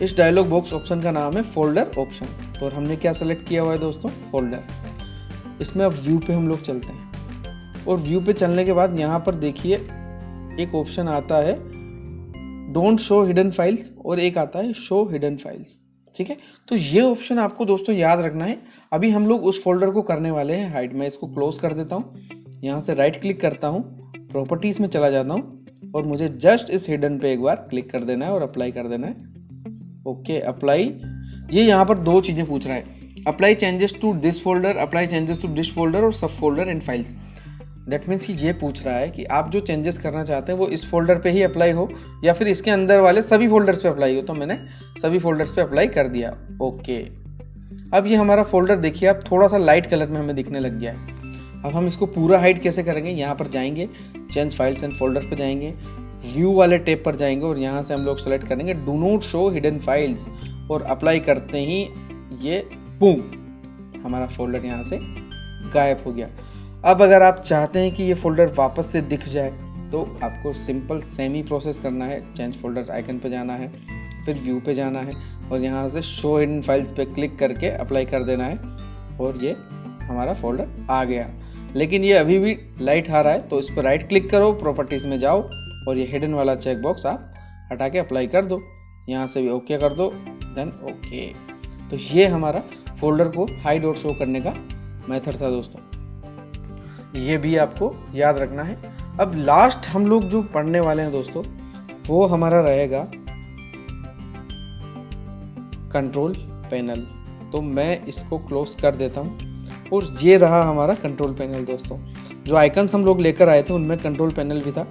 इस डायलॉग बॉक्स ऑप्शन का नाम है फोल्डर ऑप्शन, और हमने क्या सेलेक्ट किया हुआ है दोस्तों, फोल्डर। इसमें अब व्यू पे हम लोग चलते हैं, और व्यू पे चलने के बाद यहाँ पर देखिए एक ऑप्शन आता है डोंट शो हिडन फाइल्स और एक आता है शो हिडन फाइल्स, ठीक है। तो ये ऑप्शन आपको दोस्तों याद रखना है। अभी हम लोग उस फोल्डर को करने वाले हैं हाइड। मैं इसको क्लोज कर देता हूँ, यहाँ से राइट क्लिक करता हूँ, प्रॉपर्टीज में चला जाता हूँ और मुझे जस्ट इस हिडन पे एक बार क्लिक कर देना है और अप्लाई कर देना है। Okay, apply. ये यहाँ पर 2 चीज़ें पूछ रहा है, apply changes to this folder, apply changes to this folder और sub folder and files. That means कि ये पूछ रहा है कि आप जो चेंजेस करना चाहते हैं वो इस फोल्डर पे ही अप्लाई हो या फिर इसके अंदर वाले सभी फोल्डर्स पे अप्लाई हो। तो मैंने सभी फोल्डर्स पे अप्लाई कर दिया। ओके, अब ये हमारा फोल्डर देखिए आप थोड़ा सा लाइट कलर में हमें दिखने लग गया है। अब हम इसको पूरा हाइड कैसे करेंगे, यहाँ पर जाएंगे, चेंज फाइल्स एंड फोल्डर पर जाएंगे, व्यू वाले टैब पर जाएंगे और यहाँ से हम लोग सेलेक्ट करेंगे do not show hidden files, और अप्लाई करते ही ये बूम हमारा फोल्डर यहाँ से गायब हो गया। अब अगर आप चाहते हैं कि ये फोल्डर वापस से दिख जाए तो आपको सिंपल सेम ही प्रोसेस करना है। चेंज फोल्डर आइकन पे जाना है, फिर व्यू पे जाना है और यहाँ से शो हिडन फाइल्स पे क्लिक करके अप्लाई कर देना है और ये हमारा फोल्डर आ गया। लेकिन ये अभी भी लाइट आ रहा है, तो इस पर राइट क्लिक करो, प्रॉपर्टीज़ में जाओ और ये हिडन वाला चेक बॉक्स आप हटा के अप्लाई कर दो। यहाँ से भी ओके कर दो, देन ओके। तो ये हमारा फोल्डर को हाइड और शो करने का मेथड था दोस्तों, ये भी आपको याद रखना है। अब लास्ट हम लोग जो पढ़ने वाले हैं दोस्तों वो हमारा रहेगा कंट्रोल पैनल। तो मैं इसको क्लोज कर देता हूँ और ये रहा हमारा कंट्रोल पैनल दोस्तों। जो आइकन्स हम लोग लेकर आए थे उनमें कंट्रोल पैनल भी था।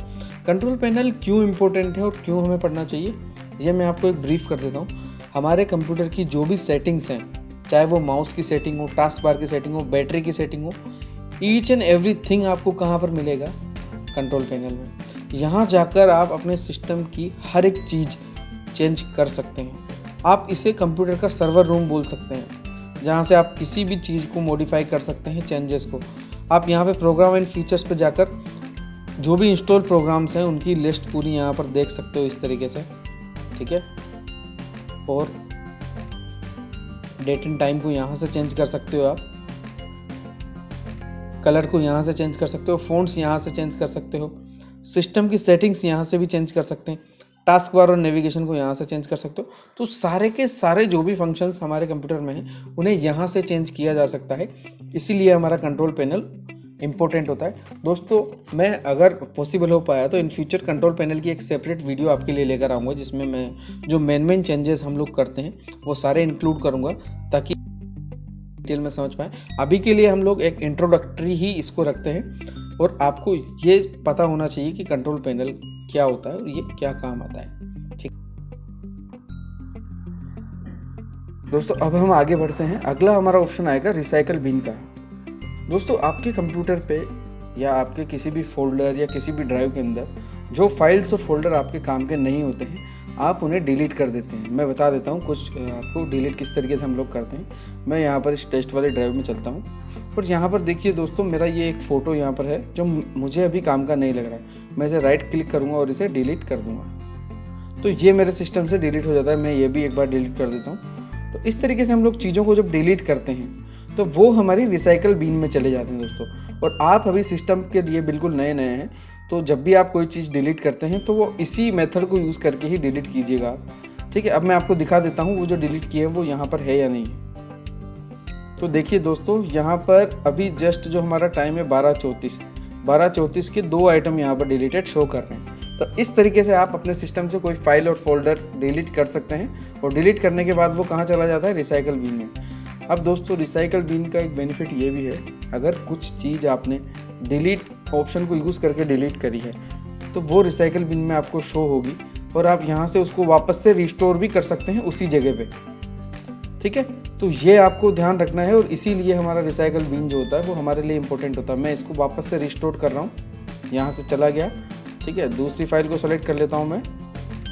कंट्रोल पैनल क्यों इम्पोर्टेंट है और क्यों हमें पढ़ना चाहिए ये मैं आपको एक ब्रीफ कर देता हूँ। हमारे कंप्यूटर की जो भी सेटिंग्स हैं, चाहे वो माउस की सेटिंग हो, टास्क बार की सेटिंग हो, बैटरी की सेटिंग हो, ईच एंड एवरीथिंग आपको कहाँ पर मिलेगा, कंट्रोल पैनल में। यहाँ जाकर आप अपने सिस्टम की हर एक चीज़ चेंज कर सकते हैं। आप इसे कंप्यूटर का सर्वर रूम बोल सकते हैं, जहाँ से आप किसी भी चीज़ को मॉडिफाई कर सकते हैं, चेंजेस को। आप यहाँ पे प्रोग्राम एंड फीचर्स पे जाकर जो भी इंस्टॉल प्रोग्राम्स हैं उनकी लिस्ट पूरी यहाँ पर देख सकते हो इस तरीके से, ठीक है। और डेट एंड टाइम को यहाँ से चेंज कर सकते हो, आप कलर को यहाँ से चेंज कर सकते हो, फ़ॉन्ट्स यहाँ से चेंज कर सकते हो, सिस्टम की सेटिंग्स यहाँ से भी चेंज कर सकते हैं, टास्क बार और नेविगेशन को यहाँ से चेंज कर सकते हो। तो सारे के सारे जो भी फंक्शंस हमारे कंप्यूटर में हैं उन्हें यहाँ से चेंज किया जा सकता है, इसीलिए हमारा कंट्रोल पैनल इंपॉर्टेंट होता है। दोस्तों मैं अगर पॉसिबल हो पाया तो इन फ्यूचर कंट्रोल पैनल की एक सेपरेट वीडियो आपके लिए लेकर आऊँगा, जिसमें मैं जो मेन चेंजेस हम लोग करते हैं वो सारे इंक्लूड करूँगा ताकि डिटेल में समझ पाए। अभी के लिए हम लोग एक इंट्रोडक्टरी ही इसको रखते हैं और आपको ये पता होना चाहिए कि कंट्रोल पैनल क्या होता है और ये क्या काम आता है। ठीक दोस्तों, अब हम आगे बढ़ते हैं। अगला हमारा ऑप्शन आएगा रिसाइकल बिन का। दोस्तों आपके कंप्यूटर पे या आपके किसी भी फोल्डर या किसी भी ड्राइव के अंदर जो फाइल्स और फोल्डर आपके काम के नहीं होते हैं आप उन्हें डिलीट कर देते हैं। मैं बता देता हूँ कुछ आपको डिलीट किस तरीके से हम लोग करते हैं। मैं यहाँ पर इस टेस्ट वाले ड्राइव में चलता हूँ और यहाँ पर देखिए दोस्तों, मेरा ये एक फ़ोटो यहाँ पर है जो मुझे अभी काम का नहीं लग रहा है। मैं इसे राइट क्लिक करूँगा और इसे डिलीट कर दूँगा, तो ये मेरे सिस्टम से डिलीट हो जाता है। मैं ये भी एक बार डिलीट कर देता हूँ। तो इस तरीके से हम लोग चीज़ों को जब डिलीट करते हैं तो वो हमारी रिसाइकल बीन में चले जाते हैं दोस्तों। और आप अभी सिस्टम के लिए बिल्कुल नए हैं, तो जब भी आप कोई चीज़ डिलीट करते हैं तो वो इसी मेथड को यूज़ करके ही डिलीट कीजिएगा आप। ठीक है, अब मैं आपको दिखा देता हूँ वो जो डिलीट किए हैं वो यहाँ पर है या नहीं। तो देखिए दोस्तों, यहाँ पर अभी जस्ट जो हमारा टाइम है 12:34 के 2 आइटम यहाँ पर डिलीटेड शो कर रहे हैं। तो इस तरीके से आप अपने सिस्टम से कोई फाइल और फोल्डर डिलीट कर सकते हैं और डिलीट करने के बाद वो कहाँ चला जाता है, रिसाइकल बीन में। अब दोस्तों रिसाइकल बीन का एक बेनिफिट ये भी है, अगर कुछ चीज़ आपने डिलीट ऑप्शन को यूज़ करके डिलीट करी है तो वो रिसाइकल बीन में आपको शो होगी और आप यहाँ से उसको वापस से रिस्टोर भी कर सकते हैं उसी जगह पे। ठीक है, तो ये आपको ध्यान रखना है और इसीलिए हमारा रिसाइकल बीन जो होता है वो हमारे लिए इंपॉर्टेंट होता है। मैं इसको वापस से रिस्टोर कर रहा हूँ, यहाँ से चला गया। ठीक है, दूसरी फाइल को सेलेक्ट कर लेता हूँ, मैं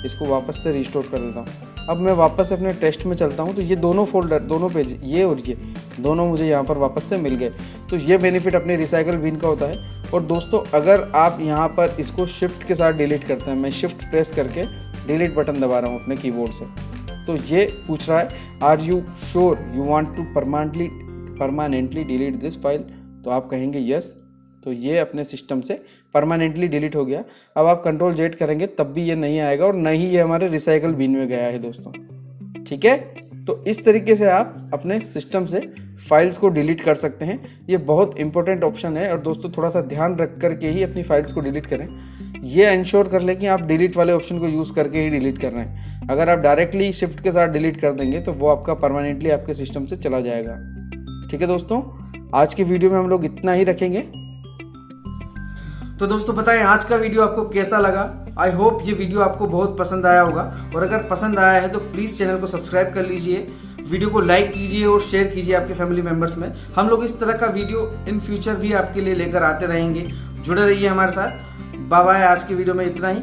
इसको वापस से रिस्टोर कर देता हूँ। अब मैं वापस अपने टेस्ट में चलता हूँ तो ये दोनों फोल्डर, दोनों पेज, ये और ये दोनों मुझे यहाँ पर वापस से मिल गए। तो ये बेनिफिट अपने रिसाइकल बीन का होता है। और दोस्तों अगर आप यहाँ पर इसको शिफ्ट के साथ डिलीट करते हैं, मैं शिफ्ट प्रेस करके डिलीट बटन दबा रहा हूँ अपने कीबोर्ड से, तो ये पूछ रहा है are you sure you want to permanently delete this file, तो आप कहेंगे यस। तो ये अपने सिस्टम से परमानेंटली डिलीट हो गया। अब आप कंट्रोल जेड करेंगे तब भी ये नहीं आएगा और न ही ये हमारे रिसाइकल बीन में गया है दोस्तों। ठीक है, तो इस तरीके से आप अपने सिस्टम से फाइल्स को डिलीट कर सकते हैं। ये बहुत इंपॉर्टेंट ऑप्शन है और दोस्तों थोड़ा सा ध्यान रख करके ही अपनी फाइल्स को डिलीट करें। ये इंश्योर कर लें कि आप डिलीट वाले ऑप्शन को यूज़ करके ही डिलीट कर रहे हैं। अगर आप डायरेक्टली शिफ्ट के साथ डिलीट कर देंगे तो वो आपका परमानेंटली आपके सिस्टम से चला जाएगा। ठीक है दोस्तों, आज की वीडियो में हम लोग इतना ही रखेंगे। तो दोस्तों बताएं आज का वीडियो आपको कैसा लगा। आई होप ये वीडियो आपको बहुत पसंद आया होगा और अगर पसंद आया है तो प्लीज़ चैनल को सब्सक्राइब कर लीजिए, वीडियो को लाइक कीजिए और शेयर कीजिए आपके फैमिली मेंबर्स में। हम लोग इस तरह का वीडियो इन फ्यूचर भी आपके लिए लेकर आते रहेंगे। जुड़े रहिए हमारे साथ। बाय बाय, आज की वीडियो में इतना ही।